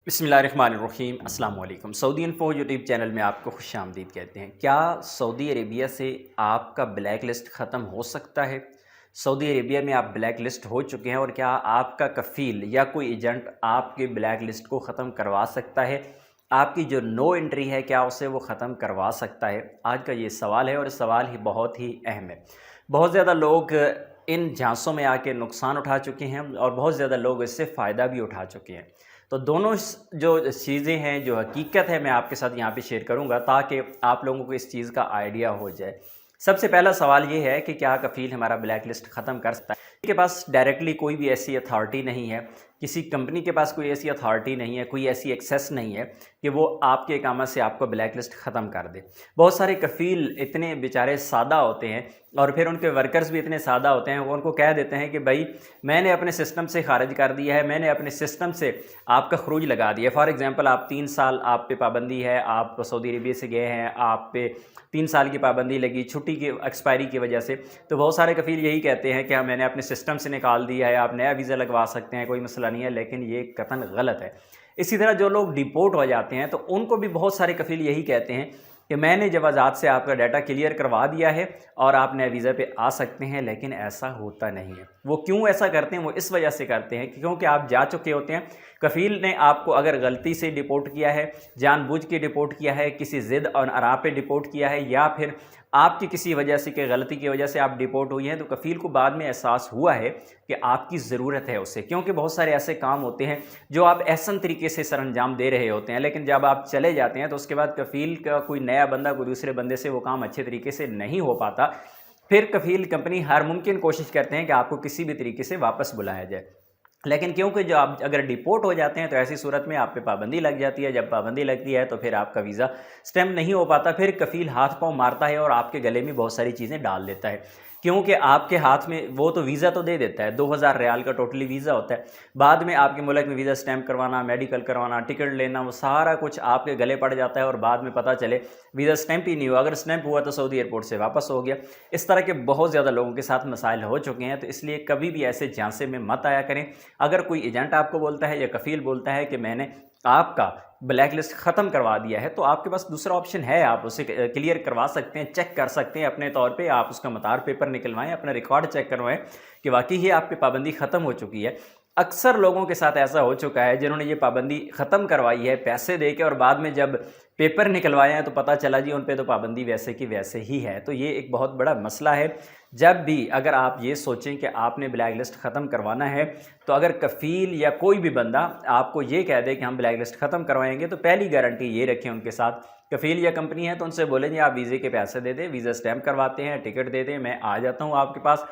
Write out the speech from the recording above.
बिस्मिल्लाहिर्रहमानिर्रहीम अस्सलाम वालेकुम। सऊदी इन्फो यूट्यूब चैनल में आपको खुश आमदीद कहते हैं। क्या सऊदी अरेबिया से आपका ब्लैक लिस्ट ख़त्म हो सकता है? सऊदी अरेबिया में आप ब्लैक लिस्ट हो चुके हैं और क्या आपका कफ़ील या कोई एजेंट आपके ब्लैक लिस्ट को ख़त्म करवा सकता है? आपकी जो नो एंट्री है क्या उसे वो ख़त्म करवा सकता है? आज का ये सवाल है और सवाल ही बहुत ही अहम है। बहुत ज़्यादा लोग इन झांसों में आके नुकसान उठा चुके हैं और बहुत ज़्यादा लोग इससे फ़ायदा भी उठा चुके हैं। तो दोनों जो चीज़ें हैं, जो हकीकत है, मैं आपके साथ यहाँ पे शेयर करूँगा ताकि आप लोगों को इस चीज़ का आइडिया हो जाए। सबसे पहला सवाल ये है कि क्या कफ़ील हमारा ब्लैक लिस्ट ख़त्म कर सकता है? के पास डायरेक्टली कोई भी ऐसी अथॉरिटी नहीं है, किसी कंपनी के पास कोई ऐसी अथॉरिटी नहीं है, कोई ऐसी एक्सेस नहीं है कि वो आपके इकामत से आपको ब्लैक लिस्ट ख़त्म कर दे। बहुत सारे कफ़ील इतने बेचारे सादा होते हैं और फिर उनके वर्कर्स भी इतने सादा होते हैं, वो उनको कह देते हैं कि भाई मैंने अपने सिस्टम से खारिज कर दिया है, मैंने अपने सिस्टम से आपका खरूज लगा दिया। फॉर एग्ज़ाम्पल आप 3 साल आप पे पाबंदी है, आप सऊदी अरबिया से गए हैं, आप पे 3 साल की पाबंदी लगी छुट्टी की एक्सपायरी की वजह से। तो बहुत सारे कफ़ील यही कहते हैं कि हाँ मैंने अपने सिस्टम से निकाल दिया है, आप नया वीज़ा लगवा सकते हैं, कोई मसला नहीं है, लेकिन ये कतन गलत है। इसी तरह जो लोग डिपोर्ट हो जाते हैं तो उनको भी बहुत सारे कफ़ील यही कहते हैं कि मैंने जब आज़ाद से आपका डाटा क्लियर करवा दिया है और आप नए वीज़ा पे आ सकते हैं, लेकिन ऐसा होता नहीं है। वो क्यों ऐसा करते हैं? वो इस वजह से करते हैं क्योंकि आप जा चुके होते हैं। कफ़ील ने आपको अगर गलती से डिपोर्ट किया है, जानबूझ के डिपोर्ट किया है, किसी ज़िद और आरा पे डिपोर्ट किया है, या फिर आपकी किसी वजह से कि गलती की वजह से आप डिपोर्ट हुई हैं, तो कफ़ील को बाद में एहसास हुआ है कि आपकी ज़रूरत है उसे, क्योंकि बहुत सारे ऐसे काम होते हैं जो आप एहसन तरीके से सरअंजाम दे रहे होते हैं, लेकिन जब आप चले जाते हैं तो उसके बाद कफ़ील का कोई नया बंदा कोई दूसरे बंदे से वो काम अच्छे तरीके से नहीं हो पाता। फिर कफ़ील कंपनी हर मुमकिन कोशिश करते हैं कि आपको किसी भी तरीके से वापस बुलाया जाए, लेकिन क्योंकि जो आप अगर डिपोर्ट हो जाते हैं तो ऐसी सूरत में आप पे पाबंदी लग जाती है। जब पाबंदी लगती है तो फिर आपका वीज़ा स्टैम्प नहीं हो पाता, फिर कफ़ील हाथ पाँव मारता है और आपके गले में बहुत सारी चीज़ें डाल देता है, क्योंकि आपके हाथ में वो तो वीज़ा तो दे देता है, 2000 रियाल का टोटली वीज़ा होता है। बाद में आपके मुल्क में वीज़ा स्टैम्प करवाना, मेडिकल करवाना, टिकट लेना, वो सारा कुछ आपके गले पड़ जाता है और बाद में पता चले वीज़ा स्टैम्प ही नहीं हुआ। अगर स्टैम्प हुआ तो सऊदी एयरपोर्ट से वापस हो गया। इस तरह के बहुत ज़्यादा लोगों के साथ मसाइल हो चुके हैं, तो इसलिए कभी भी ऐसे झांसे में मत आया करें। अगर कोई एजेंट आपको बोलता है या कफ़ील बोलता है कि मैंने आपका ब्लैक लिस्ट ख़त्म करवा दिया है, तो आपके पास दूसरा ऑप्शन है, आप उसे क्लियर करवा सकते हैं, चेक कर सकते हैं अपने तौर पे। आप उसका मतार पेपर निकलवाएं, अपना रिकॉर्ड चेक करवाएं कि वाकई ही आप पे पाबंदी ख़त्म हो चुकी है। अक्सर लोगों के साथ ऐसा हो चुका है जिन्होंने ये पाबंदी ख़त्म करवाई है पैसे दे के, और बाद में जब पेपर निकलवाए हैं तो पता चला जी उन पे तो पाबंदी वैसे की वैसे ही है। तो ये एक बहुत बड़ा मसला है। जब भी अगर आप ये सोचें कि आपने ब्लैक लिस्ट ख़त्म करवाना है, तो अगर कफ़ील या कोई भी बंदा आपको ये कह दे कि हम ब्लैक लिस्ट ख़त्म करवाएंगे, तो पहली गारंटी ये रखें उनके साथ। कफ़ील या कंपनी है तो उनसे बोलें जी आप वीज़े के पैसे दे दें, वीज़ा स्टैम्प करवाते हैं, टिकट दे दें, मैं आ जाता हूँ आपके पास,